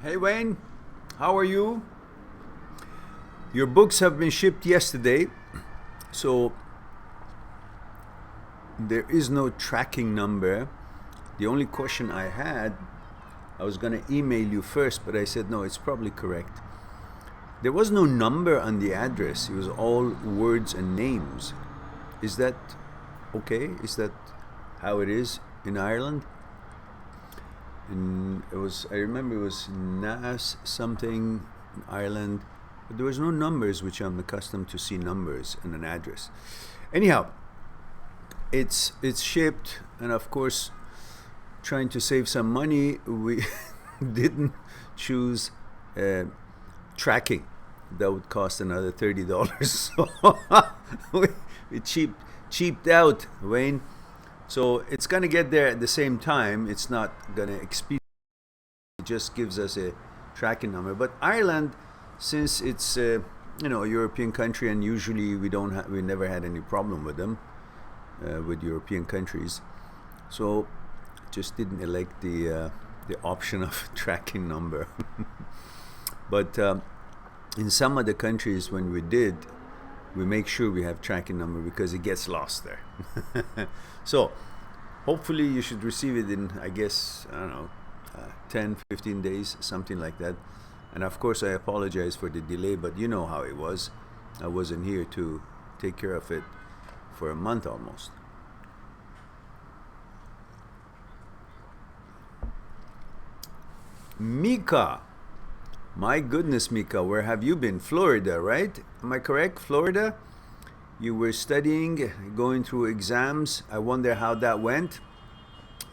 Hey Wayne, how are you? Your books have been shipped yesterday, so there is no tracking number. The only question I had, I was going to email you first, but I said no, it's probably correct. There was no number on the address, it was all words and names. Is that okay? Is that how it is in Ireland? And I remember it was Nas something in Ireland, but there was no numbers, which I'm accustomed to see numbers in an address. Anyhow, it's shipped, and of course, trying to save some money, we didn't choose tracking. That would cost another $30. So we cheaped out, Wayne. So it's going to get there at the same time. It's not going to expedite. It just gives us a tracking number. But Ireland, since it's a European country, and usually we never had any problem with them, with European countries. So just didn't elect the option of tracking number. But in some other countries, when we did, we make sure we have tracking number because it gets lost there. So hopefully you should receive it in, I guess, I don't know, 10, 15 days, something like that. And of course I apologize for the delay, but you know how it was. I wasn't here to take care of it for a month almost. Mika, my goodness, Mika, where have you been? Florida, right? Am I correct? Florida? You were studying, going through exams. I wonder how that went.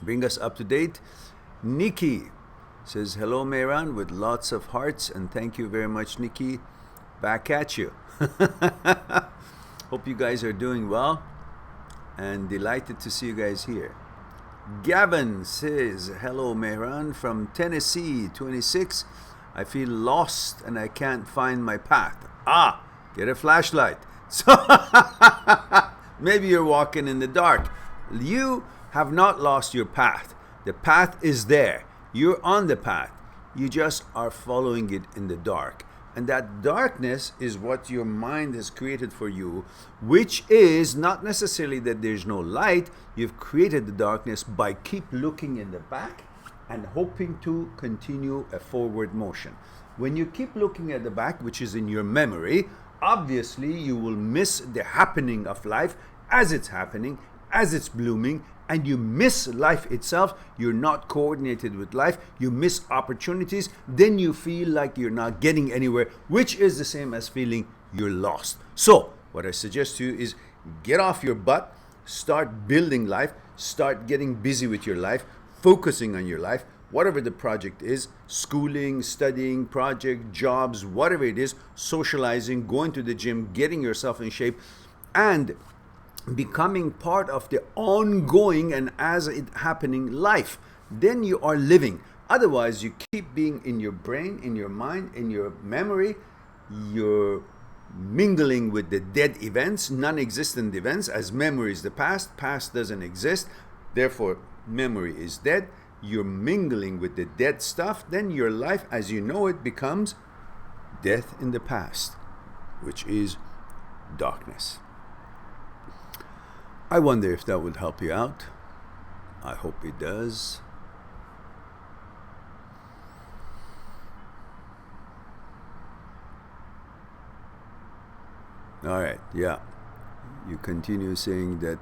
Bring us up to date. Nikki says, hello, Mehran, with lots of hearts, and thank you very much, Nikki. Back at you. Hope you guys are doing well, and delighted to see you guys here. Gavin says, hello, Mehran, from Tennessee, 26. I feel lost and I can't find my path. Get a flashlight. So maybe you're walking in the dark. You have not lost your path. The path is there. You're on the path. You just are following it in the dark. And that darkness is what your mind has created for you, which is not necessarily that there's no light. You've created the darkness by keep looking in the back and hoping to continue a forward motion. When you keep looking at the back, which is in your memory, obviously you will miss the happening of life as it's happening, as it's blooming, and you miss life itself. You're not coordinated with life. You miss opportunities. Then you feel like you're not getting anywhere, which is the same as feeling you're lost. So what I suggest to you is get off your butt, start building life, start getting busy with your life, focusing on your life, whatever the project is, schooling, studying, project, jobs, whatever it is, socializing, going to the gym, getting yourself in shape, and becoming part of the ongoing and as it happening life. Then you are living. Otherwise, you keep being in your brain, in your mind, in your memory. You're mingling with the dead events, non-existent events, as memory is the past. Past doesn't exist. Therefore, memory is dead. You're mingling with the dead stuff. Then your life as you know it becomes death in the past, which is darkness. I wonder if that would help you out. I hope it does. All right, yeah. You continue saying that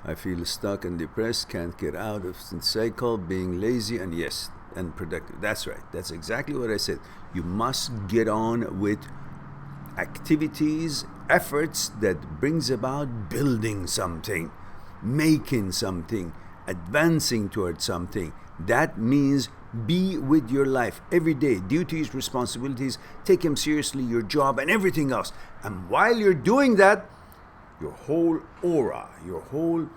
I feel stuck and depressed, can't get out of the cycle, being lazy, and yes, and productive. That's right. That's exactly what I said. You must get on with activities, efforts that brings about building something, making something, advancing towards something. That means be with your life every day, duties, responsibilities, take them seriously, your job and everything else. And while you're doing that, your whole aura, your whole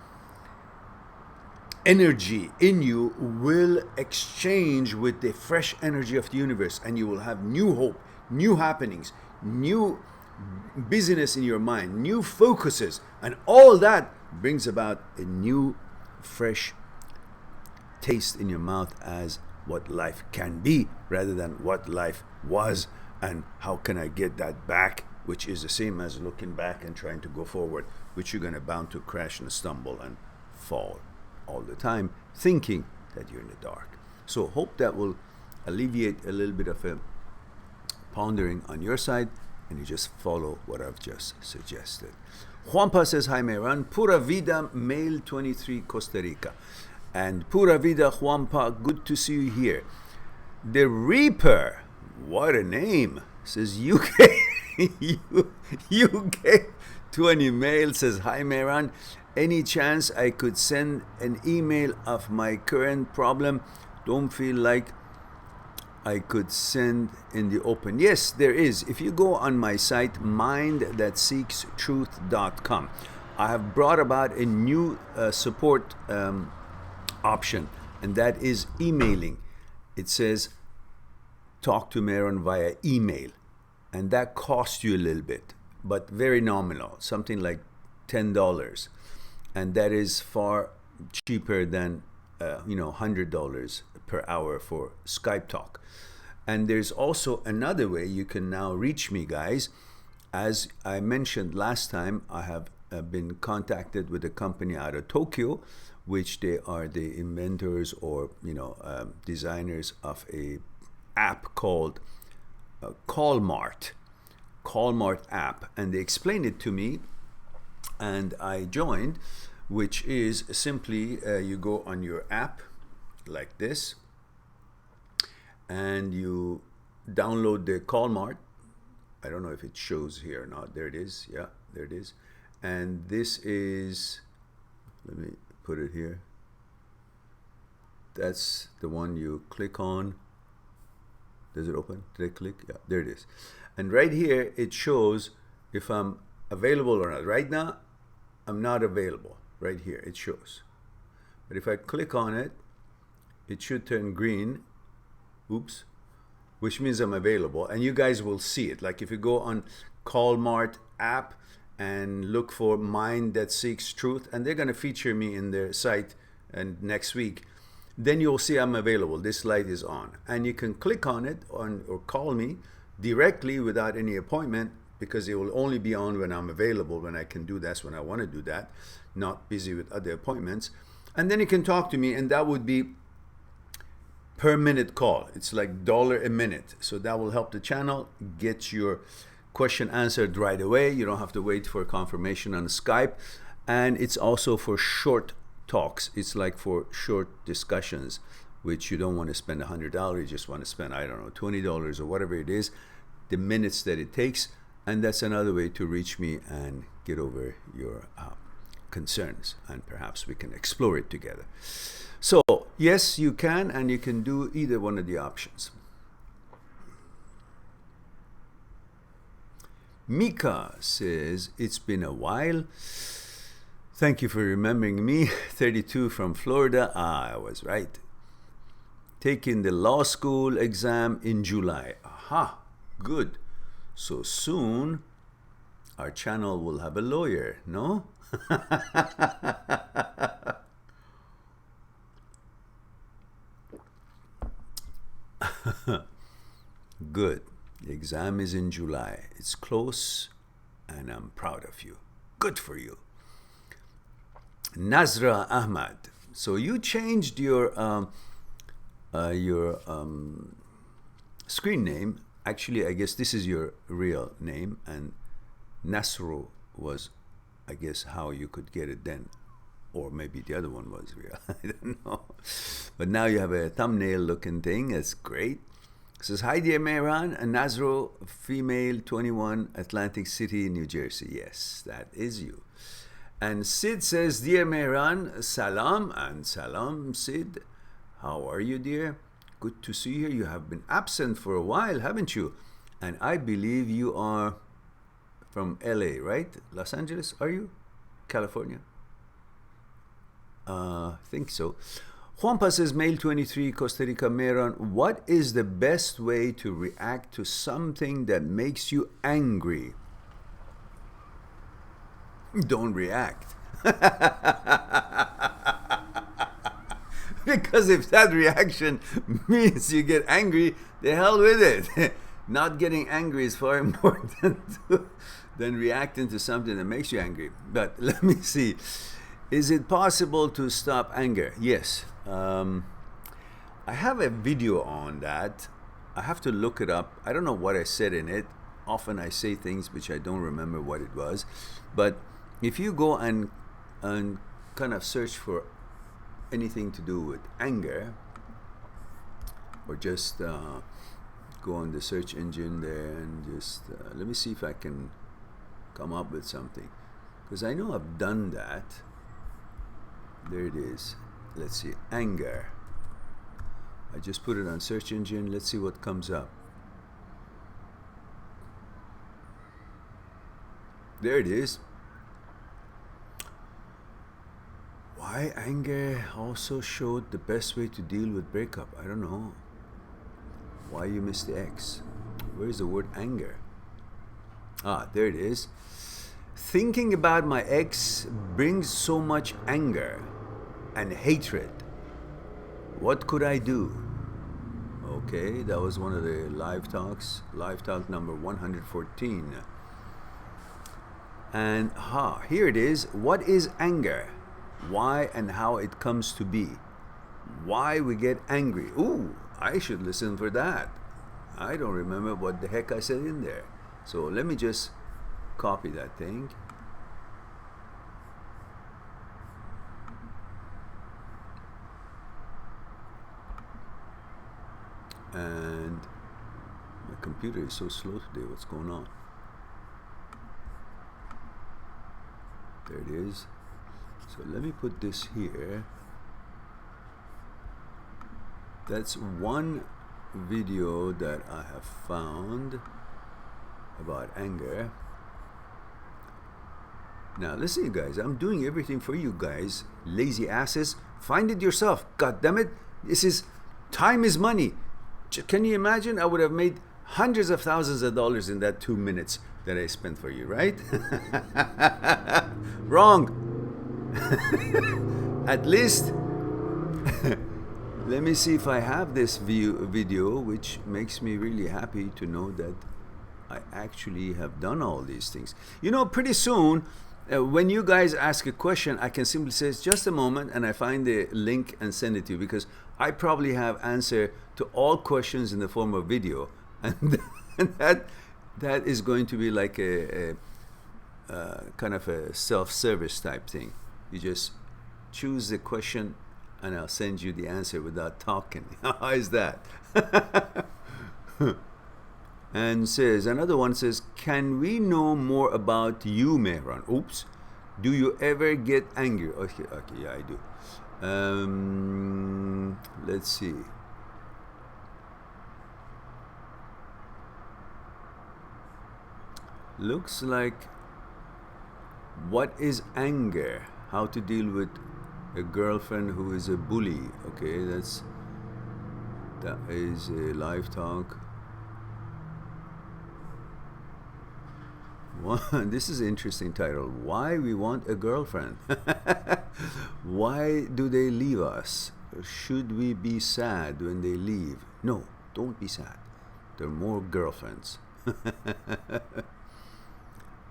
energy in you will exchange with the fresh energy of the universe, and you will have new hope, new happenings, new busyness in your mind, new focuses, and all that brings about a new fresh taste in your mouth as what life can be rather than what life was and how can I get that back, which is the same as looking back and trying to go forward, which you're going to bound to crash and stumble and fall all the time, thinking that you're in the dark. So hope that will alleviate a little bit of a pondering on your side, and you just follow what I've just suggested. Juanpa says, hi Mehran, Pura Vida, male 23, Costa Rica. And Pura Vida, Juanpa, good to see you here. The Reaper, what a name, says UK, UK 20 male, says, hi Mehran, any chance I could send an email of my current problem? Don't feel like I could send in the open. Yes, there is. If you go on my site, mindthatseekstruth.com, I have brought about a new support option, and that is emailing. It says, talk to Mehran via email, and that costs you a little bit, but very nominal, something like $10, and that is far cheaper than $100 per hour for Skype talk. And there's also another way you can now reach me, guys. As I mentioned last time, I have been contacted with a company out of Tokyo, which they are the inventors or designers of a app called Callmart app, and they explained it to me, and I joined, which is simply you go on your app like this, and you download the Callmart. I don't know if it shows here or not. There it is. Yeah, there it is. And this is, let me put it here. That's the one you click on. Does it open? Did I click? Yeah, there it is. And right here, it shows if I'm available or not. Right now, I'm not available. Right here, it shows. But if I click on it, it should turn green. Oops. Which means I'm available. And you guys will see it. Like if you go on Callmart app and look for Mind That Seeks Truth, and they're going to feature me in their site and next week, then you'll see I'm available. This light is on. And you can click on it or call me directly without any appointment, because it will only be on when I'm available, when I can do that's when I want to do that, not busy with other appointments. And then you can talk to me, and that would be per minute call. It's like $1 a minute. So that will help the channel get your question answered right away. You don't have to wait for confirmation on Skype. And it's also for short talks. It's like for short discussions, which you don't want to spend $100. You just want to spend, I don't know, $20 or whatever it is, the minutes that it takes. And that's another way to reach me and get over your concerns. And perhaps we can explore it together. So, yes, you can, and you can do either one of the options. Mika says, it's been a while. Thank you for remembering me. 32 from Florida. I was right. Taking the law school exam in July. Aha, good. So soon, our channel will have a lawyer, no? Good. The exam is in July. It's close, and I'm proud of you. Good for you. Nazra Ahmad. So you changed your screen name. Actually, I guess this is your real name, and Nasru was, I guess, how you could get it then. Or maybe the other one was real. I don't know. But now you have a thumbnail looking thing. That's great. It says, hi dear Mehran, and Nazro, female, 21, Atlantic City, New Jersey. Yes, that is you. And Sid says, dear Mehran, salam. And salam, Sid. How are you, dear? Good to see you. You have been absent for a while, haven't you? And I believe you are from LA, right? Los Angeles, are you? California? I think so. Juanpa says, male 23, Costa Rica, Mehran, what is the best way to react to something that makes you angry? Don't react. Because if that reaction means you get angry, the hell with it. Not getting angry is far important than reacting to something that makes you angry. But let me see. Is it possible to stop anger? Yes. I have a video on that. I have to look it up. I don't know what I said in it. Often I say things which I don't remember what it was. But if you go and kind of search for anything to do with anger, or just go on the search engine there and just let me see if I can come up with something, because I know I've done that. There it is. Let's see, anger. I just put it on search engine. Let's see what comes up. There it is. Why anger also showed the best way to deal with breakup. I don't know. Why you missed the X. Where's the word anger? Ah, there it is. Thinking about my ex brings so much anger and hatred. What could I do? Okay, that was one of the live talks. Live talk number 114. And here it is. What is anger? Why and how it comes to be. Why we get angry. Ooh, I should listen for that. I don't remember what the heck I said in there. So let me just copy that thing. And my computer is so slow today. What's going on? There it is. So let me put this here. That's one video that I have found about anger. Now listen, you guys, I'm doing everything for you guys, lazy asses. Find it yourself. God damn it. This is, time is money. Can you imagine? I would have made hundreds of thousands of dollars in that 2 minutes that I spent for you, right? Wrong. At least let me see if I have this video, which makes me really happy to know that I actually have done all these things. You know, pretty soon when you guys ask a question, I can simply say just a moment, and I find the link and send it to you, because I probably have answer to all questions in the form of video, and that is going to be like a kind of a self-service type thing. You just choose the question and I'll send you the answer without talking. How is that? And says, another one says, can we know more about you, Mehran? Oops. Do you ever get angry? Okay, yeah, I do. Let's see. Looks like, what is anger? How to deal with a girlfriend who is a bully. Okay, that is a live talk. This is an interesting title. Why we want a girlfriend? Why do they leave us? Should we be sad when they leave? No, don't be sad. There are more girlfriends.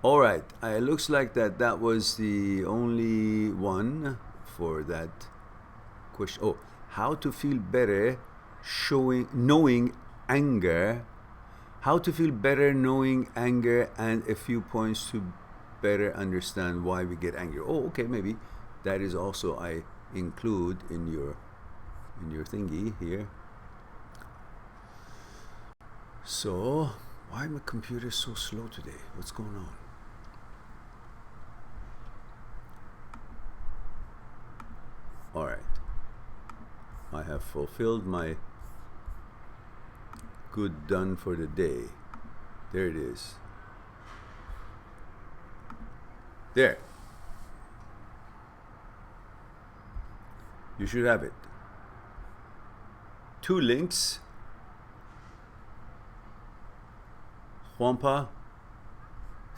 All right, it looks like that was the only one for that question. Oh, how to feel better knowing anger. How to feel better knowing anger, and a few points to better understand why we get angry. Oh, okay, maybe that is also I include in your thingy here. So, why my computer so slow today? What's going on? All right, I have fulfilled my good done for the day. There it is. There. You should have it. 2 links. Juanpa.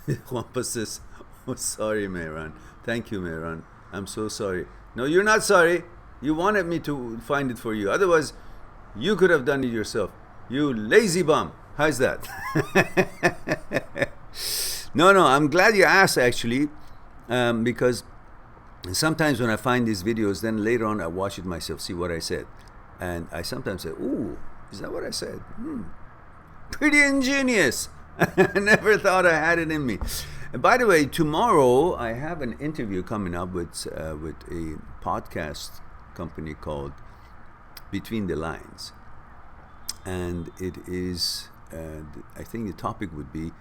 Juanpa says, oh, sorry, Mehran. Thank you, Mehran. I'm so sorry. No, you're not sorry. You wanted me to find it for you. Otherwise, you could have done it yourself. You lazy bum. How's that? No, I'm glad you asked, actually, because sometimes when I find these videos, then later on I watch it myself, see what I said. And I sometimes say, ooh, is that what I said? Pretty ingenious. I never thought I had it in me. And by the way, tomorrow I have an interview coming up with a podcast company called Between the Lines. And it is, I think the topic would be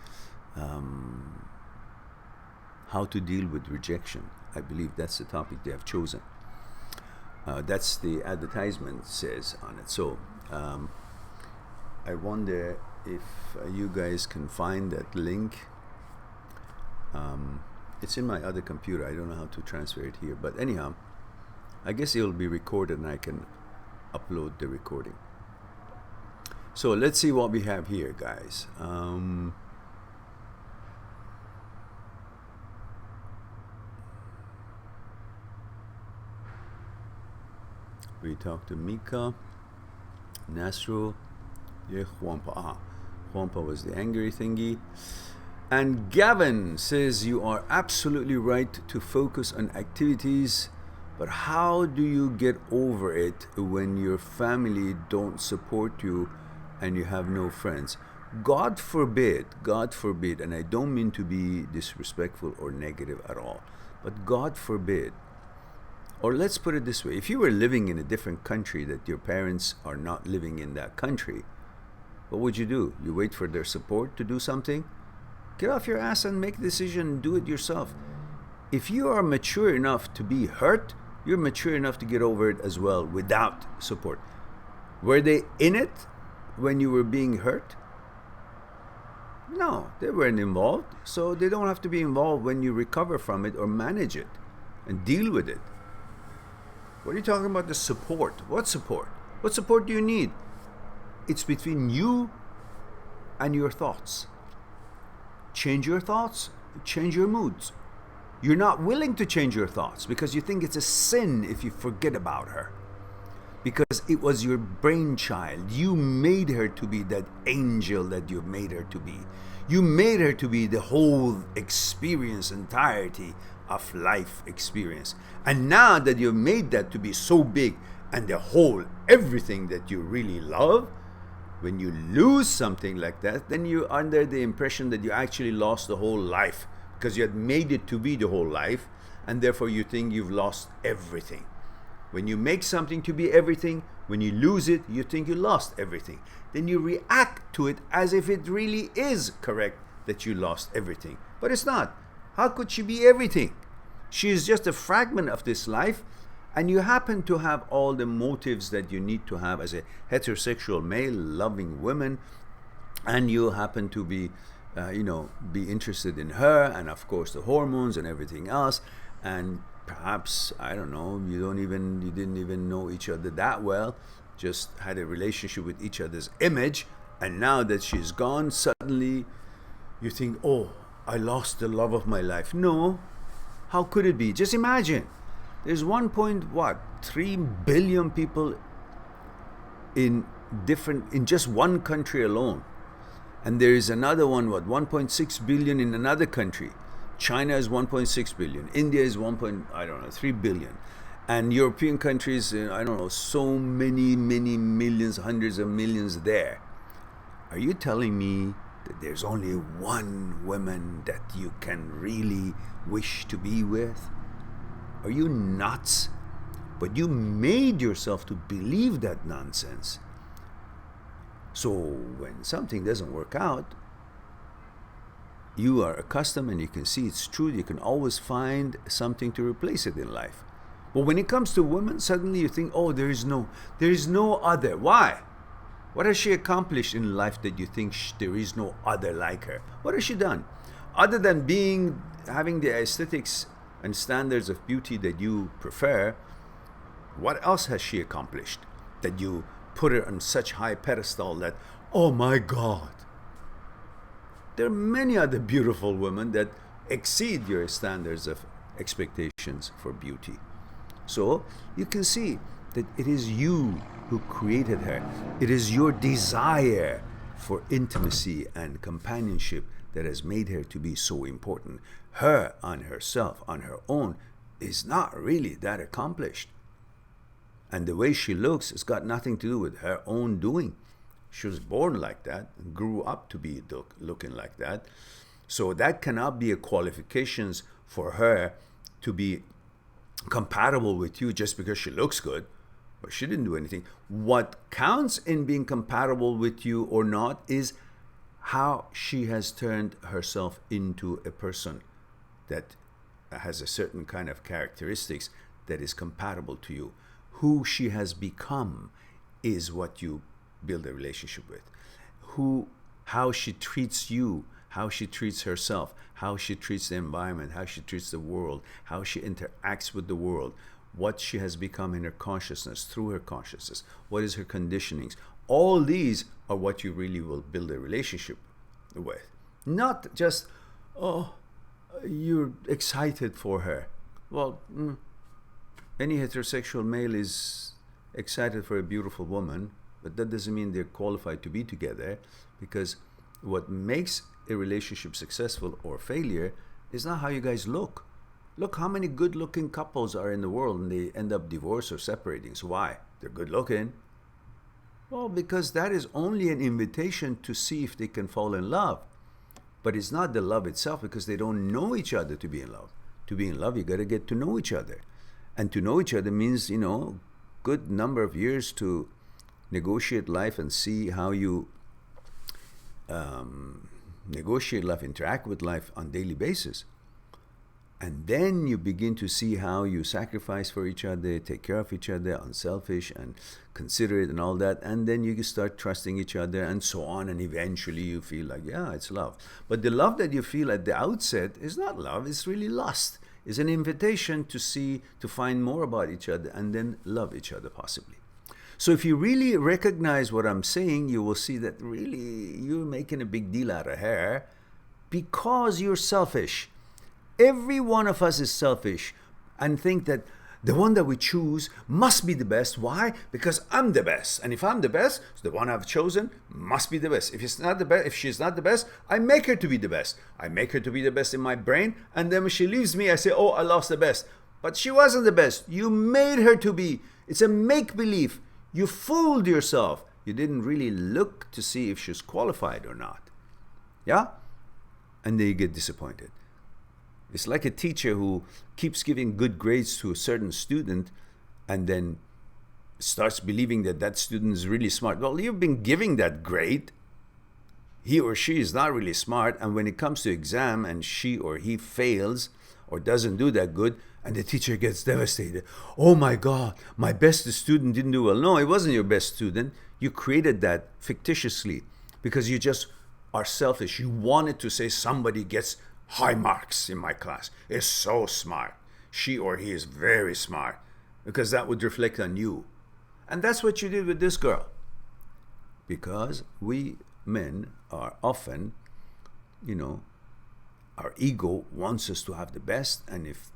how to deal with rejection. I believe that's the topic they have chosen. That's the advertisement says on it. So I wonder if you guys can find that link. It's in my other computer. I don't know how to transfer it here. But anyhow, I guess it will be recorded and I can upload the recording. So let's see what we have here, guys. We talked to Mika, Nasro, yeah, Juanpa. Juanpa was the angry thingy. And Gavin says, you are absolutely right to focus on activities, but how do you get over it when your family don't support you and you have no friends? God forbid, and I don't mean to be disrespectful or negative at all, but God forbid, or let's put it this way, if you were living in a different country that your parents are not living in that country, what would you do? You wait for their support to do something? Get off your ass and make a decision and do it yourself. If you are mature enough to be hurt, you're mature enough to get over it as well without support. Were they in it when you were being hurt? No, they weren't involved. So they don't have to be involved when you recover from it or manage it and deal with it. What are you talking about the support? What support? What support do you need? It's between you and your thoughts. Change your thoughts, change your moods. You're not willing to change your thoughts because you think it's a sin if you forget about her. Because it was your brainchild. You made her to be that angel that you made her to be. You made her to be the whole experience, entirety of life experience. And now that you've made that to be so big and the whole everything that you really love, when you lose something like that, then you're under the impression that you actually lost the whole life because you had made it to be the whole life, and therefore you think you've lost everything. When you make something to be everything, when you lose it, you think you lost everything. Then you react to it as if it really is correct that you lost everything. But it's not. How could she be everything? She is just a fragment of this life, and you happen to have all the motives that you need to have as a heterosexual male loving women, and you happen to be be interested in her, and of course the hormones and everything else, and perhaps, I don't know, you didn't even know each other that well, just had a relationship with each other's image, and now that she's gone, suddenly you think, oh, I lost the love of my life. No, how could it be? Just imagine, there's 1.3 billion people in just one country alone, and there is another one, 1.6 billion in another country. China is 1.6 billion. India is 3 billion. And European countries, so many millions, hundreds of millions there. Are you telling me that there's only one woman that you can really wish to be with? Are you nuts? But you made yourself to believe that nonsense. So when something doesn't work out, you are accustomed and you can see it's true. You can always find something to replace it in life. But when it comes to women, suddenly you think, oh, there is no other. Why? What has she accomplished in life that you think there is no other like her? What has she done? Other than having the aesthetics and standards of beauty that you prefer, what else has she accomplished that you put her on such high pedestal that, oh my God? There are many other beautiful women that exceed your standards of expectations for beauty. So you can see that it is you who created her. It is your desire for intimacy and companionship that has made her to be so important. Her on herself, on her own, is not really that accomplished. And the way she looks has got nothing to do with her own doing. She was born like that, grew up to be looking like that. So that cannot be a qualifications for her to be compatible with you just because she looks good. But she didn't do anything. What counts in being compatible with you or not is how she has turned herself into a person that has a certain kind of characteristics that is compatible to you. Who she has become is what you build a relationship with. How she treats you, how she treats herself, how she treats the environment, how she treats the world, how she interacts with the world, what she has become in her consciousness, through her consciousness, what is her conditionings. All these are what you really will build a relationship with. Not just, oh, you're excited for her. Well, any heterosexual male is excited for a beautiful woman, but that doesn't mean they're qualified to be together, because what makes a relationship successful or failure is not how you guys look. Look how many good-looking couples are in the world and they end up divorced or separating. So why? They're good-looking. Well, because that is only an invitation to see if they can fall in love. But it's not the love itself, because they don't know each other to be in love. To be in love, you got to get to know each other. And to know each other means, good number of years to negotiate life and see how you negotiate life, interact with life on a daily basis. And then you begin to see how you sacrifice for each other, take care of each other, unselfish and considerate and all that. And then you start trusting each other and so on. And eventually you feel like, yeah, it's love. But the love that you feel at the outset is not love, it's really lust. It's an invitation to find more about each other and then love each other possibly. So if you really recognize what I'm saying, you will see that really you're making a big deal out of her because you're selfish. Every one of us is selfish and think that the one that we choose must be the best. Why? Because I'm the best. And if I'm the best, the one I've chosen must be the best. If she's not the best, I make her to be the best. I make her to be the best in my brain. And then when she leaves me, I say, oh, I lost the best. But she wasn't the best. You made her to be. It's a make-believe. You fooled yourself. You didn't really look to see if she's qualified or not. Yeah? And then you get disappointed. It's like a teacher who keeps giving good grades to a certain student and then starts believing that that student is really smart. Well, you've been giving that grade. He or she is not really smart. And when it comes to exam and she or he fails or doesn't do that good, and the teacher gets devastated. Oh my God, my best student didn't do well. No, it wasn't your best student. You created that fictitiously because you just are selfish. You wanted to say somebody gets high marks in my class, is so smart. She or he is very smart, because that would reflect on you. And that's what you did with this girl. Because we men are often, our ego wants us to have the best, and if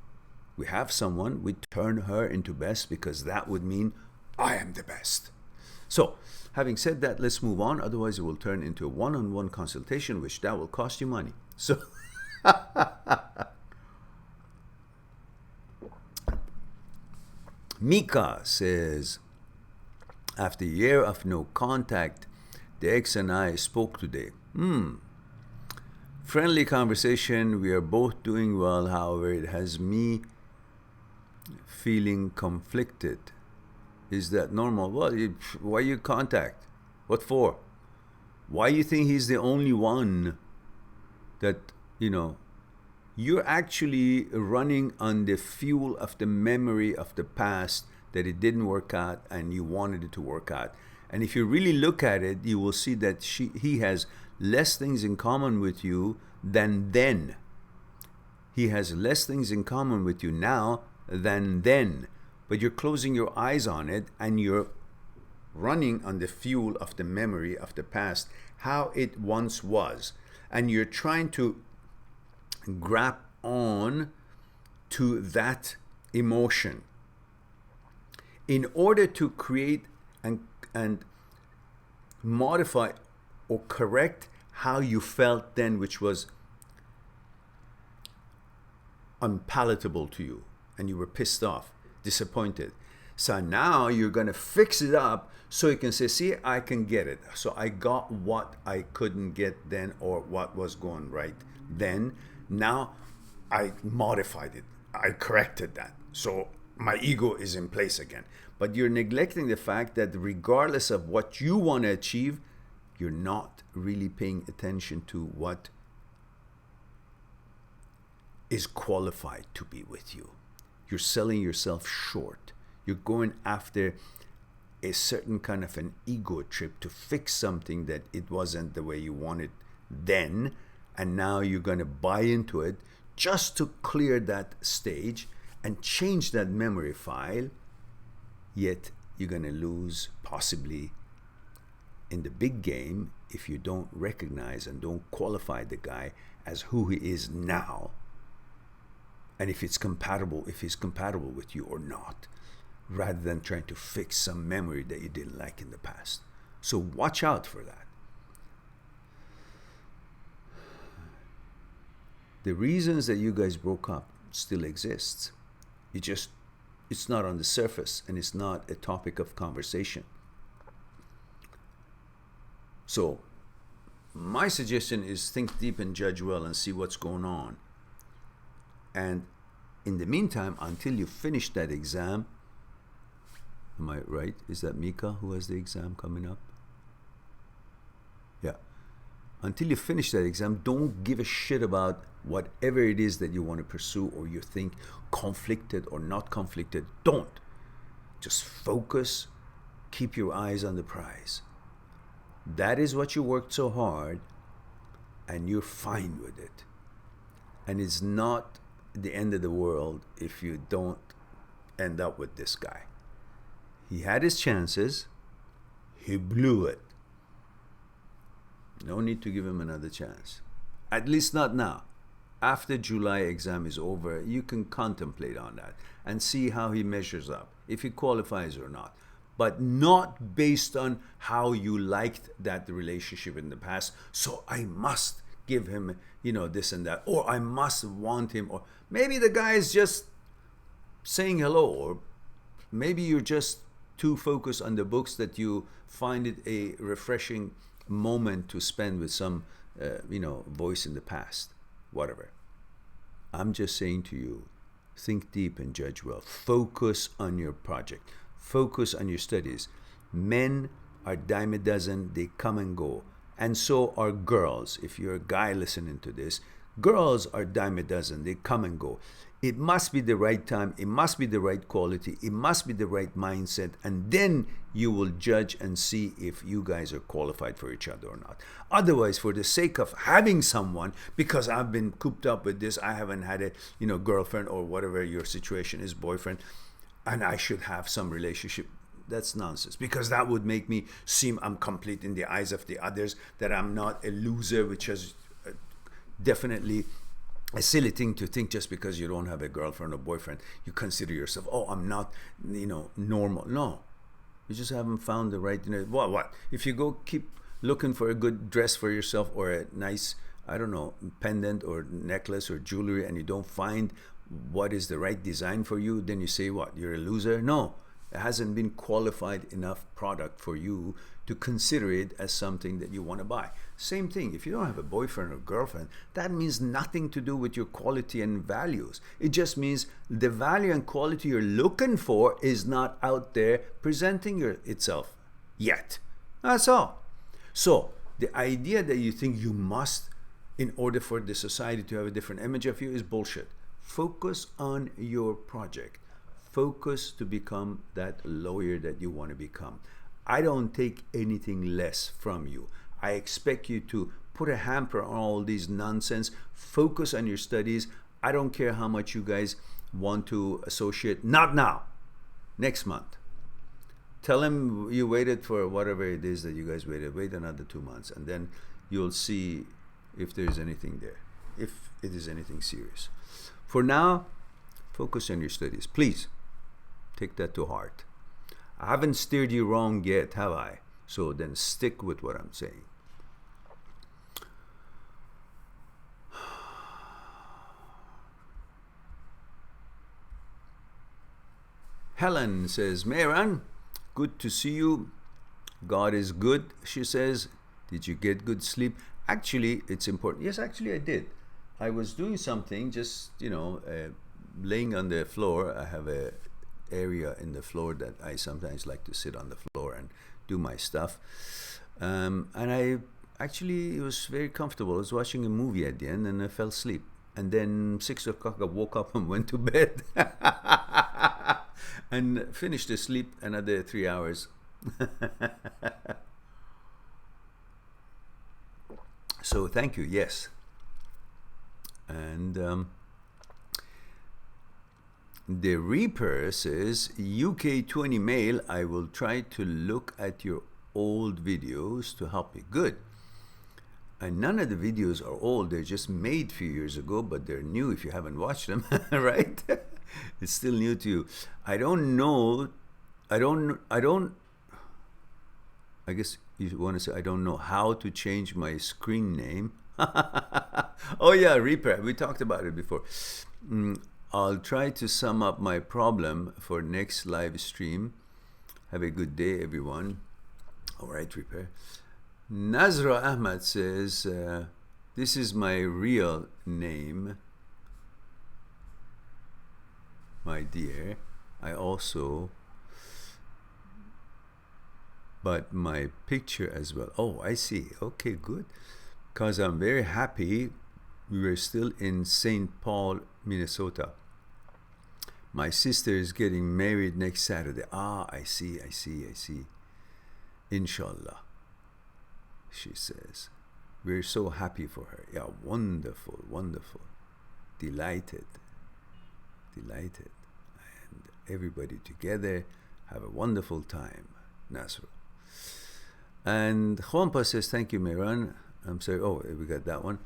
we have someone, we turn her into best because that would mean I am the best. So, having said that, let's move on. Otherwise, it will turn into a one-on-one consultation, which that will cost you money. So, Mika says, after a year of no contact, the ex and I spoke today. Friendly conversation. We are both doing well. However, it has me feeling conflicted. Is that normal? Well, why you contact? What for? Why you think he's the only one that, you're actually running on the fuel of the memory of the past that it didn't work out and you wanted it to work out. And if you really look at it, you will see that he has less things in common with you than then. He has less things in common with you now than then. But you're closing your eyes on it and you're running on the fuel of the memory of the past, how it once was. And you're trying to grab on to that emotion. in order to create and modify or correct how you felt then, which was unpalatable to you, and you were pissed off, disappointed. So now you're going to fix it up so you can say, see, I can get it. So I got what I couldn't get then, or what was going right then. Now I modified it. I corrected that. So my ego is in place again. But you're neglecting the fact that regardless of what you want to achieve, you're not really paying attention to what is qualified to be with you. You're selling yourself short. You're going after a certain kind of an ego trip to fix something that it wasn't the way you wanted then, and now you're going to buy into it just to clear that stage and change that memory file, yet you're going to lose possibly in the big game if you don't recognize and don't qualify the guy as who he is now, and if he's compatible with you or not, rather than trying to fix some memory that you didn't like in the past. So watch out for that. The reasons that you guys broke up still exists. It's not on the surface, and it's not a topic of conversation. So my suggestion is think deep and judge well and see what's going on. And in the meantime, until you finish that exam, am I right? Is that Mika who has the exam coming up? Yeah. Until you finish that exam, don't give a shit about whatever it is that you want to pursue or you think conflicted or not conflicted. Don't. Just focus. Keep your eyes on the prize. That is what you worked so hard, and you're fine with it. And it's not the end of the world if you don't end up with this guy. He had his chances. He blew it. No need to give him another chance. At least not now. After July exam is over, you can contemplate on that and see how he measures up, if he qualifies or not. But not based on how you liked that relationship in the past. So I must give him, this and that, or I must want him, or maybe the guy is just saying hello, or maybe you're just too focused on the books that you find it a refreshing moment to spend with some, voice in the past, whatever. I'm just saying to you, think deep and judge well. Focus on your project. Focus on your studies. Men are dime a dozen. They come and go. And so are girls. If you're a guy listening to this, girls are dime a dozen. They come and go. It must be the right time. It must be the right quality. It must be the right mindset. And then you will judge and see if you guys are qualified for each other or not. Otherwise, for the sake of having someone, because I've been cooped up with this, I haven't had a girlfriend or whatever your situation is, boyfriend, and I should have some relationship. That's nonsense, because that would make me seem I'm complete in the eyes of the others, that I'm not a loser, which is definitely a silly thing to think. Just because you don't have a girlfriend or boyfriend, you consider yourself, I'm not, normal. No, you just haven't found the right, what? If you go keep looking for a good dress for yourself or a nice, pendant or necklace or jewelry, and you don't find what is the right design for you, then you say what? You're a loser? No. It hasn't been qualified enough product for you to consider it as something that you want to buy. Same thing, if you don't have a boyfriend or girlfriend, that means nothing to do with your quality and values. It just means the value and quality you're looking for is not out there presenting itself yet. That's all. So the idea that you think you must, in order for the society to have a different image of you, is bullshit. Focus on your project. Focus to become that lawyer that you want to become. I don't take anything less from you. I expect you to put a hamper on all these nonsense. Focus on your studies. I don't care how much you guys want to associate. Not now. Next month. Tell him you waited for whatever it is that you guys waited. Wait another 2 months, and then you'll see if there's anything there, if it is anything serious. For now, focus on your studies. Please take that to heart. I haven't steered you wrong yet, have I? So then stick with what I'm saying. Helen says, Mehran, good to see you. God is good, she says. Did you get good sleep? Actually, it's important. Yes, actually I did. I was doing something, just, laying on the floor. I have a area in the floor that I sometimes like to sit on the floor and do my stuff. And it was very comfortable. I was watching a movie at the end and I fell asleep. And then 6 o'clock I woke up and went to bed. And finished the sleep another 3 hours. So thank you, yes. And the Reaper says, UK 20 male, I will try to look at your old videos to help me. Good. And none of the videos are old. They're just made a few years ago, but they're new if you haven't watched them, right? It's still new to you. I don't know. I guess you want to say, I don't know how to change my screen name. Oh yeah, Reaper. We talked about it before. I'll try to sum up my problem for next live stream. Have a good day, everyone. All right, Reaper. Nazra Ahmad says, this is my real name, my dear. I also, but my picture as well. Oh, I see. Okay, good. Because I'm very happy we were still in St. Paul, Minnesota. My sister is getting married next Saturday. Ah, I see. Inshallah, she says. We're so happy for her. Yeah, wonderful. Delighted. And everybody together have a wonderful time, Nasra. And Juanpa says, thank you, Mehran. I'm sorry. Oh, we got that one.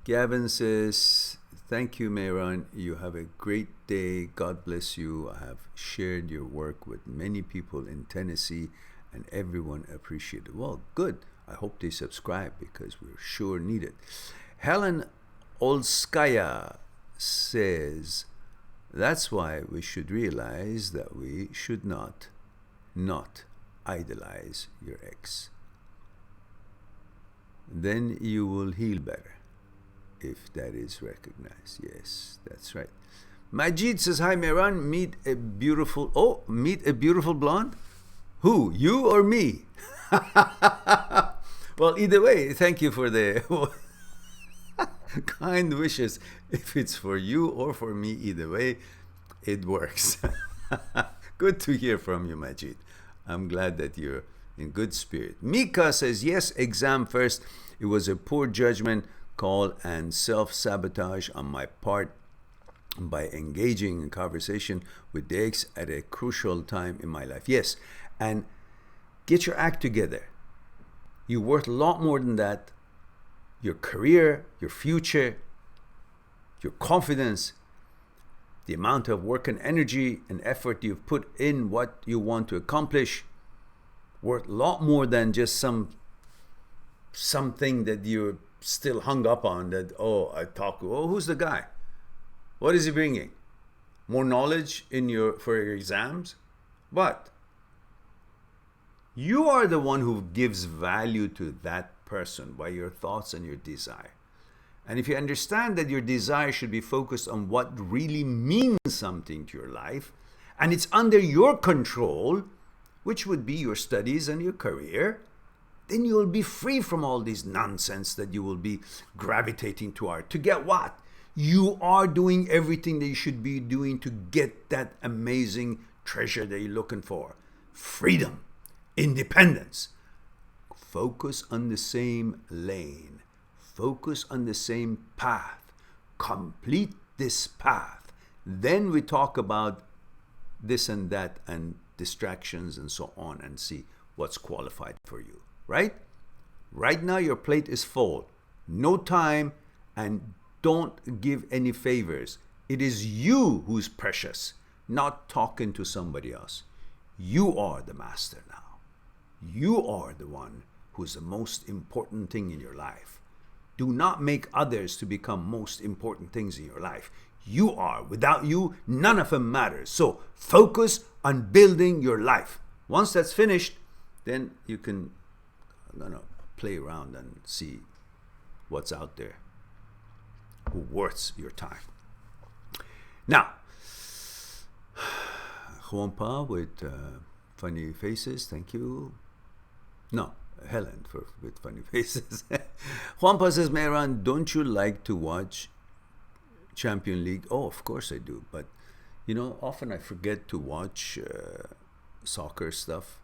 Gavin says, thank you, Mehran. You have a great day. God bless you. I have shared your work with many people in Tennessee and everyone appreciated it. Well, good. I hope they subscribe because we're sure need it. Helen Olskaya says, that's why we should realize that we should not idolize your ex. Then you will heal better if that is recognized. Yes, that's right. Majid says, hi, Mehran. Meet a beautiful blonde? Who, you or me? Well, either way, thank you for the kind wishes. If it's for you or for me, either way, it works. Good to hear from you, Majid. I'm glad that you're in good spirit. Mika says, yes, exam first. It was a poor judgment call and self-sabotage on my part by engaging in conversation with the ex at a crucial time in my life. Yes, and get your act together. You're worth a lot more than that. Your career, your future, your confidence, the amount of work and energy and effort you've put in what you want to accomplish, worth a lot more than just something that you're still hung up on. That, who's the guy? What is he bringing? More knowledge for your exams? What? You are the one who gives value to that person by your thoughts and your desire. And if you understand that your desire should be focused on what really means something to your life, and it's under your control, which would be your studies and your career, then you will be free from all this nonsense that you will be gravitating toward. To get what? You are doing everything that you should be doing to get that amazing treasure that you're looking for. Freedom, independence. Focus on the same lane. Focus on the same path. Complete this path. Then we talk about this and that and distractions and so on and see what's qualified for you. Right? Right now your plate is full. No time, and don't give any favors. It is you who's precious, not talking to somebody else. You are the master now. You are the one who's the most important thing in your life. Do not make others to become most important things in your life. You are. Without you, none of them matters. So focus on building your life. Once that's finished, then you can play around and see what's out there who worth your time. Now, Juanpa with funny faces, thank you. No, Helen with funny faces. Juanpa says, Mehran, don't you like to watch Champion League? Oh, of course I do, but often I forget to watch soccer stuff,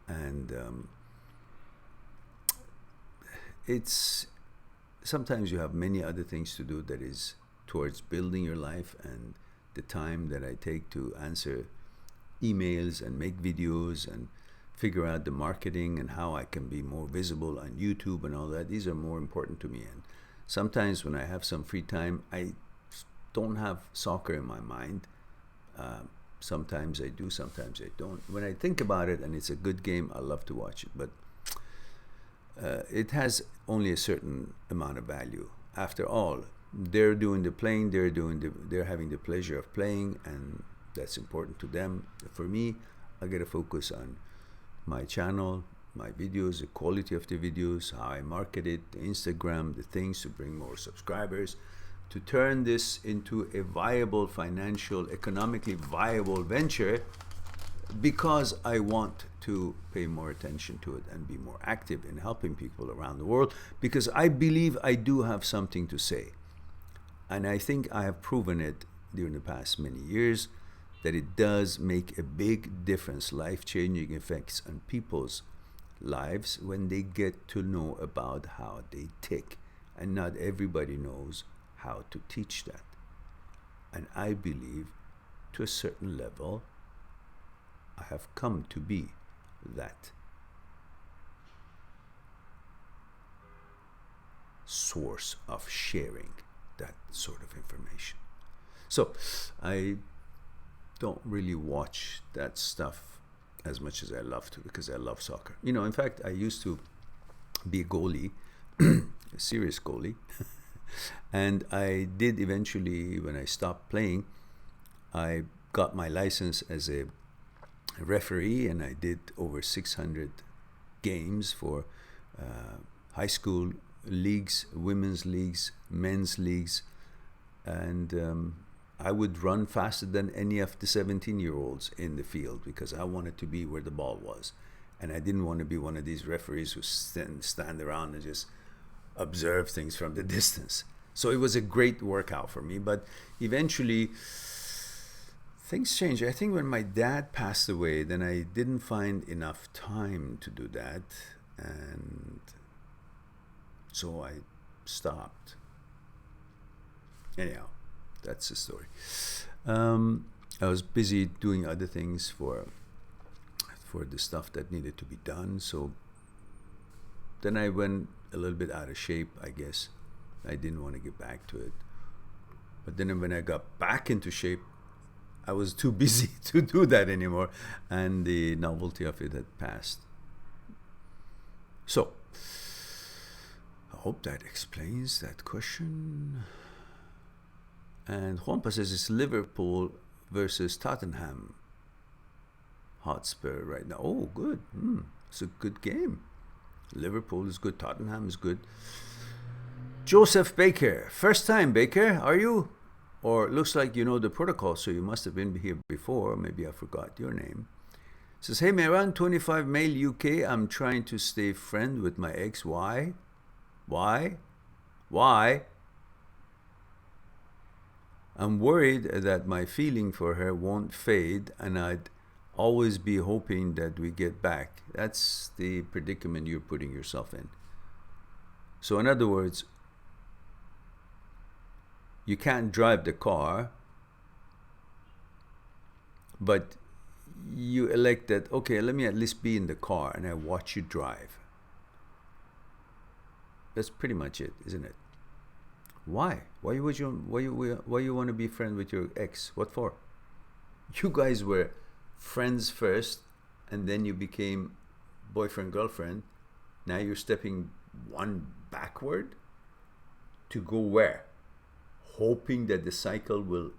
and it's sometimes you have many other things to do that is towards building your life, and the time that I take to answer emails and make videos and figure out the marketing and how I can be more visible on YouTube and all that, these are more important to me. And sometimes when I have some free time, I don't have soccer in my mind. Sometimes I do, sometimes I don't. When I think about it and it's a good game, I love to watch it, but it has only a certain amount of value. After all, they're doing the playing, they're having the pleasure of playing, and that's important to them. For me, I gotta focus on my channel, my videos, the quality of the videos, how I market it, the Instagram, the things to bring more subscribers, to turn this into a viable, financial, economically viable venture, because I want to pay more attention to it and be more active in helping people around the world, because I believe I do have something to say. And I think I have proven it during the past many years that it does make a big difference, life-changing effects on people's lives when they get to know about how they tick. And not everybody knows how to teach that. And I believe to a certain level, I have come to be that source of sharing that sort of information. So I don't really watch that stuff as much as I love to, because I love soccer. In fact, I used to be a goalie, a serious goalie. And I did eventually, when I stopped playing, I got my license as a referee, and I did over 600 games for high school leagues, women's leagues, men's leagues, and I would run faster than any of the 17-year-olds in the field, because I wanted to be where the ball was, and I didn't want to be one of these referees who stand around and just observe things from the distance. So it was a great workout for me, but eventually things changed. I think when my dad passed away, then I didn't find enough time to do that, and so I stopped. Anyhow, that's the story. I was busy doing other things for the stuff that needed to be done, so then I went a little bit out of shape, I guess. I didn't want to get back to it. But then when I got back into shape, I was too busy to do that anymore, and the novelty of it had passed. So, I hope that explains that question. And Juanpa says it's Liverpool versus Tottenham Hotspur right now. Oh, good. It's a good game. Liverpool is good. Tottenham is good. Joseph Baker. First time, Baker, are you? Or looks like you know the protocol, so you must have been here before. Maybe I forgot your name. Says, hey, Mehran, 25 male UK. I'm trying to stay friend with my ex. Why? I'm worried that my feeling for her won't fade, and I'd always be hoping that we get back. That's the predicament you're putting yourself in. So in other words, you can't drive the car, but you elect that, okay, let me at least be in the car and I watch you drive. That's pretty much it, isn't it? Why? Why you want to be friends with your ex? What for? You guys were friends first, and then you became boyfriend, girlfriend. Now you're stepping one backward to go where? Hoping that the cycle will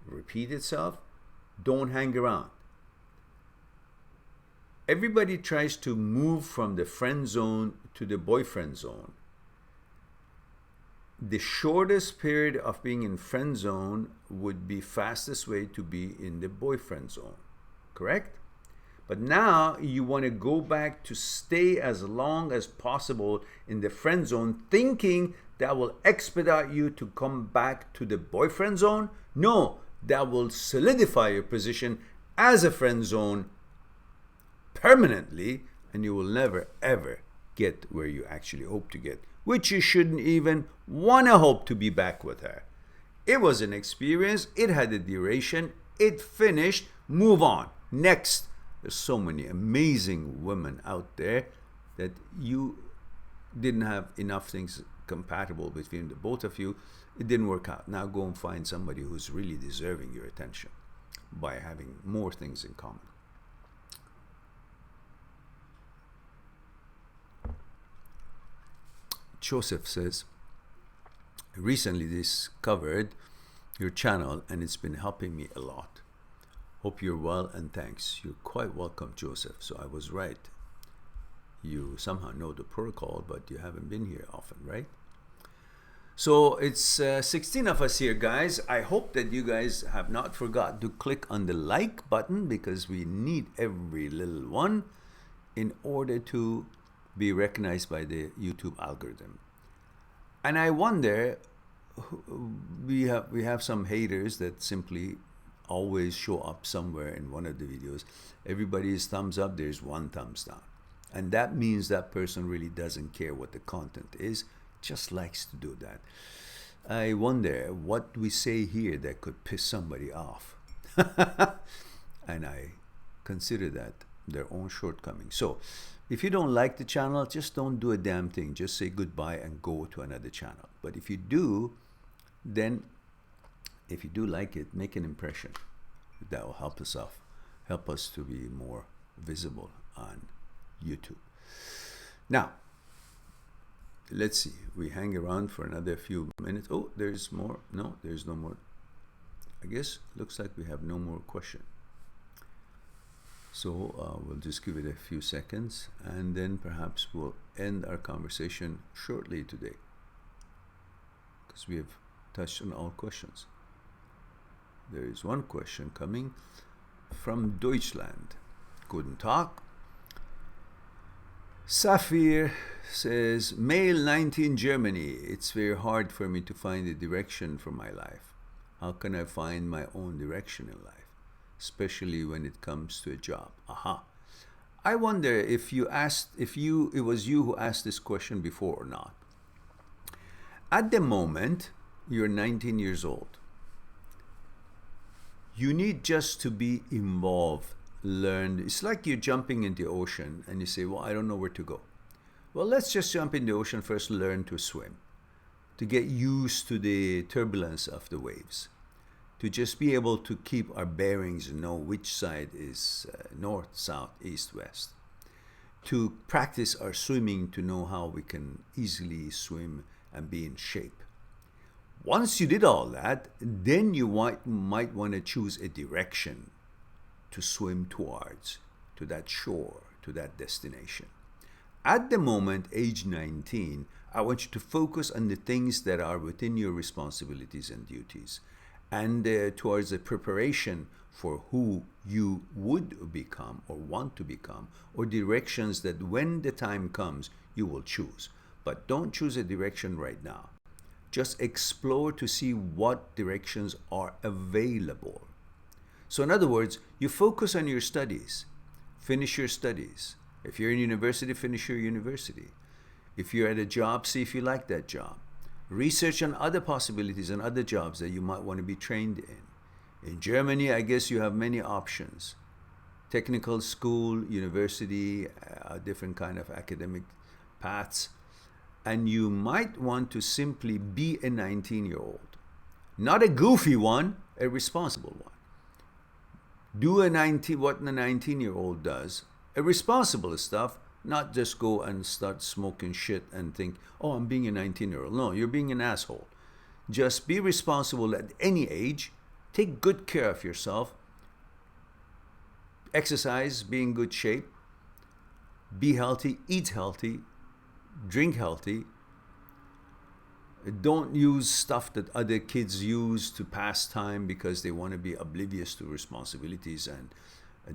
repeat itself. Don't hang around. Everybody tries to move from the friend zone to the boyfriend zone. The shortest period of being in friend zone would be fastest way to be in the boyfriend zone, correct? But now you want to go back to stay as long as possible in the friend zone, thinking that will expedite you to come back to the boyfriend zone. No, that will solidify your position as a friend zone permanently, and you will never ever get where you actually hope to get, which you shouldn't even want to hope to be back with her. It was an experience, it had a duration, it finished, move on. Next. There's so many amazing women out there that you didn't have enough things compatible between the both of you. It didn't work out. Now go and find somebody who's really deserving your attention by having more things in common. Joseph says, recently discovered your channel and it's been helping me a lot. Hope you're well and thanks. You're quite welcome, Joseph. So I was right. You somehow know the protocol, but you haven't been here often, right? So it's 16 of us here, guys. I hope that you guys have not forgot to click on the like button, because we need every little one in order to be recognized by the YouTube algorithm. And I wonder, we have some haters that simply always show up somewhere in one of the videos. Everybody's thumbs up, there's one thumbs down. And that means that person really doesn't care what the content is, just likes to do that. I wonder what we say here that could piss somebody off. And I consider that their own shortcoming. So if you don't like the channel, just don't do a damn thing. Just say goodbye and go to another channel. But if you do, then if you do like it, make an impression. That will help us to be more visible on YouTube. Now, let's see. We hang around for another few minutes. Oh, there's more. No, there's no more. I guess looks like we have no more question. So we'll just give it a few seconds, and then perhaps we'll end our conversation shortly today, because we have touched on all questions. There is one question coming from Deutschland. Guten Tag. Safir says, male 19, Germany. It's very hard for me to find a direction for my life. How can I find my own direction in life, especially when it comes to a job? Aha. I wonder if it was you who asked this question before or not. At the moment, you're 19 years old. You need just to be involved, learn. It's like you're jumping in the ocean and you say, well, I don't know where to go. Well, let's just jump in the ocean first, learn to swim, to get used to the turbulence of the waves, to just be able to keep our bearings and know which side is north, south, east, west, to practice our swimming to know how we can easily swim and be in shape. Once you did all that, then you might want to choose a direction to swim towards, to that shore, to that destination. At the moment, age 19, I want you to focus on the things that are within your responsibilities and duties, and towards the preparation for who you would become or want to become, or directions that when the time comes, you will choose. But don't choose a direction right now. Just explore to see what directions are available. So in other words, you focus on your studies, finish your studies. If you're in university, finish your university. If you're at a job, see if you like that job. Research on other possibilities and other jobs that you might want to be trained in. In Germany, I guess you have many options. Technical school, university, different kind of academic paths. And you might want to simply be a 19-year-old. Not a goofy one, a responsible one. Do what the 19-year-old does, irresponsible stuff, not just go and start smoking shit and think, oh, I'm being a 19-year-old. No, you're being an asshole. Just be responsible at any age. Take good care of yourself. Exercise, be in good shape. Be healthy, eat healthy, drink healthy. Don't use stuff that other kids use to pass time because they want to be oblivious to responsibilities and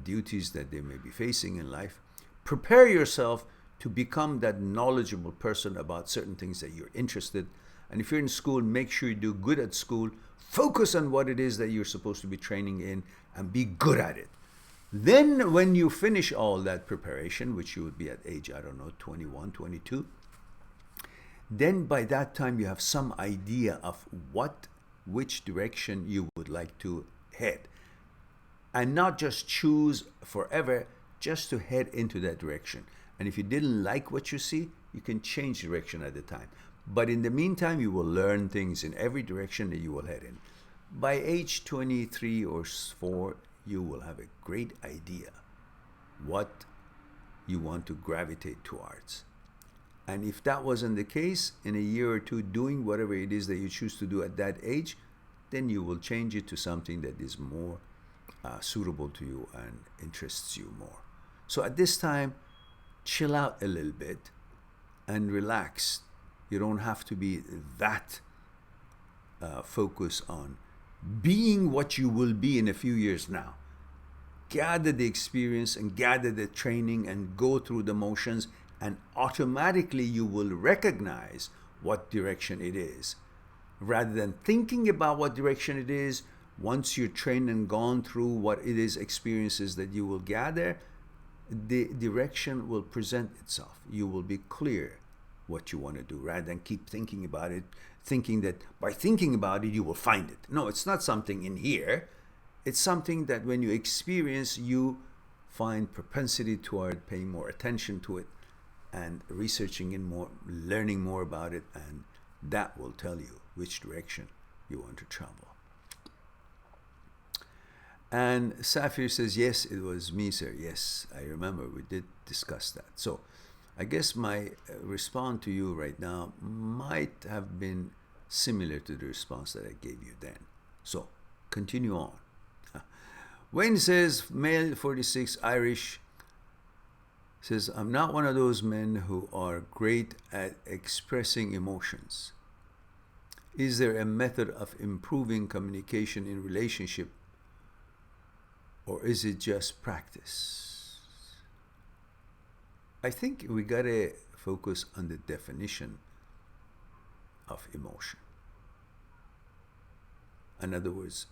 duties that they may be facing in life. Prepare yourself to become that knowledgeable person about certain things that you're interested. And if you're in school, make sure you do good at school. Focus on what it is that you're supposed to be training in and be good at it. Then when you finish all that preparation, which you would be at age, I don't know, 21, 22, then by that time you have some idea of which direction you would like to head. And not just choose forever, just to head into that direction. And if you didn't like what you see, you can change direction at the time. But in the meantime, you will learn things in every direction that you will head in. By age 23 or 4, you will have a great idea what you want to gravitate towards. And if that wasn't the case, in a year or two, doing whatever it is that you choose to do at that age, then you will change it to something that is more suitable to you and interests you more. So at this time, chill out a little bit and relax. You don't have to be that focused on being what you will be in a few years now. Gather the experience and gather the training and go through the motions, and automatically you will recognize what direction it is. Rather than thinking about what direction it is, once you're trained and gone through what it is, experiences that you will gather, the direction will present itself. You will be clear what you want to do, rather than keep thinking about it, thinking that by thinking about it, you will find it. No, it's not something in here. It's something that when you experience, you find propensity toward paying more attention to it and researching in more, learning more about it, and that will tell you which direction you want to travel. And Safir says, yes, it was me, sir. Yes, I remember we did discuss that. So I guess my response to you right now might have been similar to the response that I gave you then. So continue on. Wayne says, male, 46, Irish, says, I'm not one of those men who are great at expressing emotions. Is there a method of improving communication in relationship, or is it just practice? I think we gotta focus on the definition of emotion. In other words,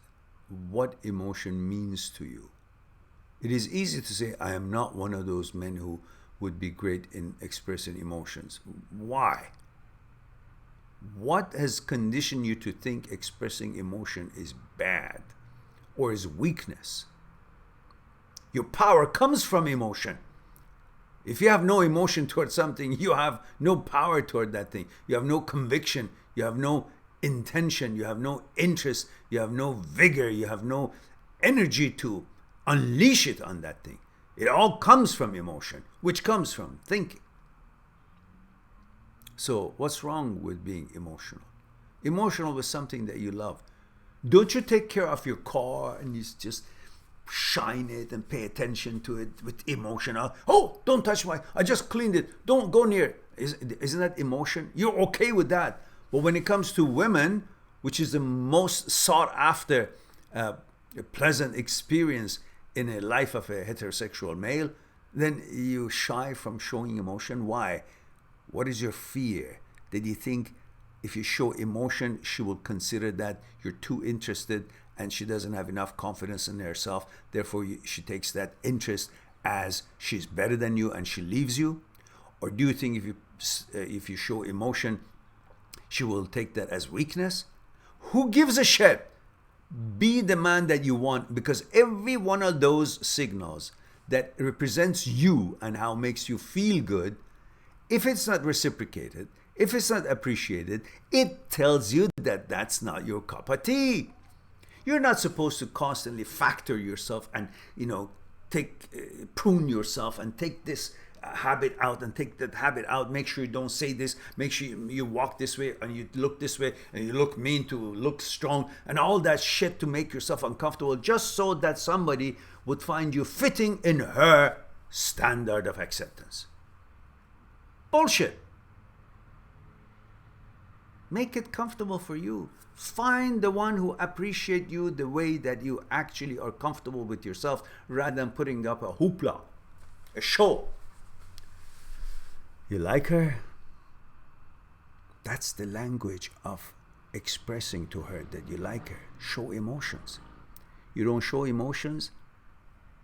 what emotion means to you. It is easy to say, I am not one of those men who would be great in expressing emotions. Why? What has conditioned you to think expressing emotion is bad or is weakness? Your power comes from emotion. If you have no emotion toward something, you have no power toward that thing. You have no conviction. You have no intention. You have no interest. You have no vigor. You have no energy to unleash it on that thing. It all comes from emotion, which comes from thinking. So what's wrong with being emotional? Emotional with something that you love. Don't you take care of your car and you just shine it and pay attention to it with emotion? Oh, don't touch I just cleaned it. Don't go near it. Isn't that emotion? You're okay with that. But when it comes to women, which is the most sought after pleasant experience in a life of a heterosexual male, then you shy from showing emotion. Why? What is your fear? Did you think if you show emotion, she will consider that you're too interested and she doesn't have enough confidence in herself, therefore she takes that interest as she's better than you and she leaves you? Or do you think if you show emotion, she will take that as weakness? Who gives a shit? Be the man that you want, because every one of those signals that represents you and how it makes you feel good, if it's not reciprocated, if it's not appreciated, it tells you that that's not your cup of tea. You're not supposed to constantly factor yourself and, you know, prune yourself and take this habit out and take that habit out. Make sure you don't say this. Make sure you walk this way and you look this way and you look mean to look strong and all that shit to make yourself uncomfortable just so that somebody would find you fitting in her standard of acceptance. Bullshit. Make it comfortable for you. Find the one who appreciates you the way that you actually are comfortable with yourself rather than putting up a hoopla, a show. You like her? That's the language of expressing to her that you like her. Show emotions. You don't show emotions,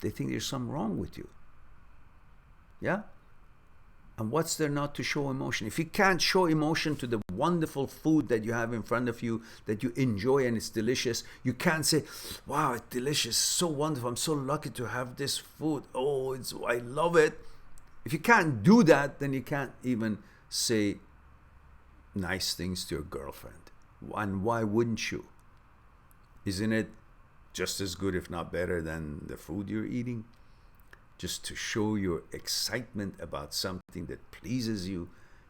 they think there's something wrong with you. Yeah? And what's there not to show emotion? If you can't show emotion to the wonderful food that you have in front of you, that you enjoy and it's delicious, you can't say, wow, it's delicious, so wonderful, I'm so lucky to have this food. Oh, I love it. If you can't do that, then you can't even say nice things to your girlfriend. And why wouldn't you? Isn't it just as good, if not better, than the food you're eating? Just to show your excitement about something that pleases you,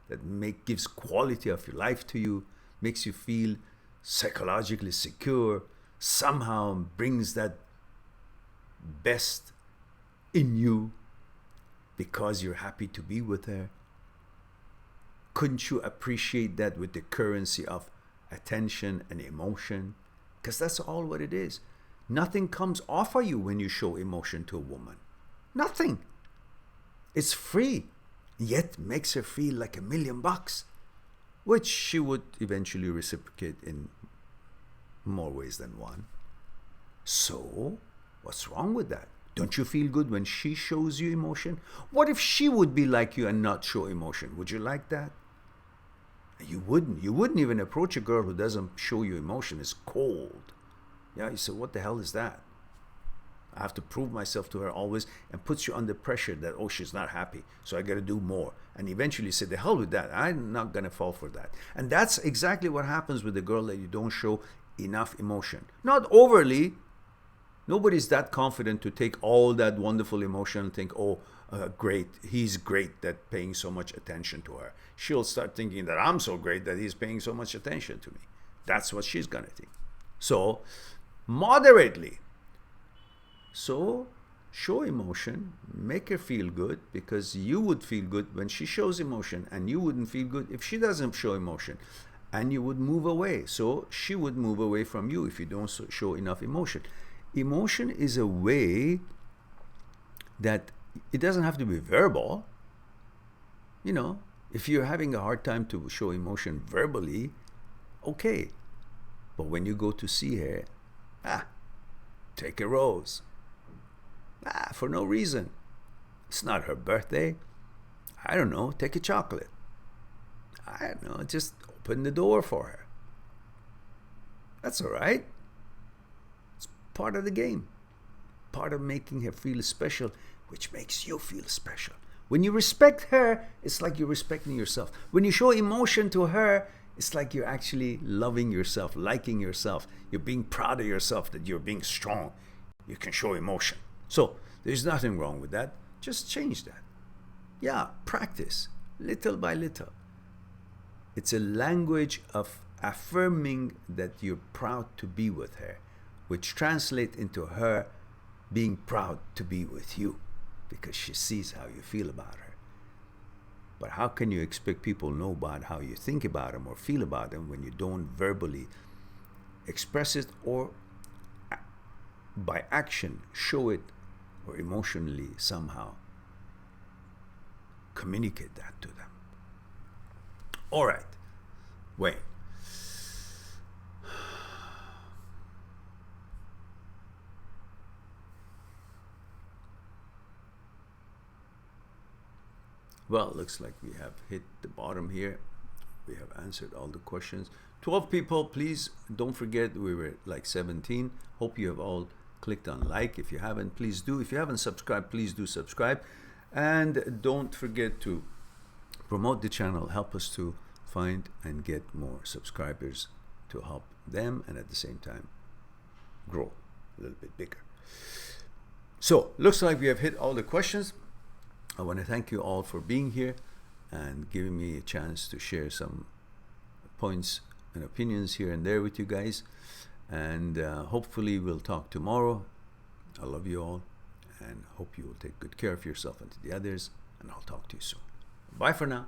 that gives quality of your life to you, makes you feel psychologically secure, somehow brings that best in you because you're happy to be with her. Couldn't you appreciate that with the currency of attention and emotion? Because that's all what it is. Nothing comes off of you when you show emotion to a woman. Nothing. It's free, yet makes her feel like $1 million, which she would eventually reciprocate in more ways than one. So, what's wrong with that? Don't you feel good when she shows you emotion? What if she would be like you and not show emotion? Would you like that? You wouldn't. You wouldn't even approach a girl who doesn't show you emotion. It's cold. Yeah, you say, what the hell is that? I have to prove myself to her always, and puts you under pressure that, oh, she's not happy, so I got to do more. And eventually say, the hell with that. I'm not going to fall for that. And that's exactly what happens with the girl that you don't show enough emotion. Not overly. Nobody's that confident to take all that wonderful emotion and think, oh, great, he's great that paying so much attention to her. She'll start thinking that I'm so great that he's paying so much attention to me. That's what she's going to think. So, moderately. So, show emotion, make her feel good, because you would feel good when she shows emotion, and you wouldn't feel good if she doesn't show emotion, and you would move away. So, she would move away from you if you don't show enough emotion. Emotion is a way that it doesn't have to be verbal. You know, if you're having a hard time to show emotion verbally, okay. But when you go to see her, take a rose. For no reason. It's not her birthday. I don't know, take a chocolate. I don't know, just open the door for her. That's all right. It's part of the game. Part of making her feel special, which makes you feel special. When you respect her, it's like you're respecting yourself. When you show emotion to her, it's like you're actually loving yourself, liking yourself. You're being proud of yourself that you're being strong. You can show emotion. So, there's nothing wrong with that. Just change that. Yeah, practice, little by little. It's a language of affirming that you're proud to be with her, which translates into her being proud to be with you, because she sees how you feel about her. But how can you expect people to know about how you think about them or feel about them when you don't verbally express it, or by action show it, or emotionally somehow communicate that to them? All right, wait. Well, looks like we have hit the bottom here. We have answered all the questions. 12 people, please don't forget we were like 17. Hope you have all clicked on like. If you haven't, please do. If you haven't subscribed, please do subscribe. And don't forget to promote the channel. Help us to find and get more subscribers to help them, and at the same time grow a little bit bigger. So, looks like we have hit all the questions. I want to thank you all for being here and giving me a chance to share some points and opinions here and there with you guys. And hopefully we'll talk tomorrow. I love you all and hope you will take good care of yourself and to the others. And I'll talk to you soon. Bye for now.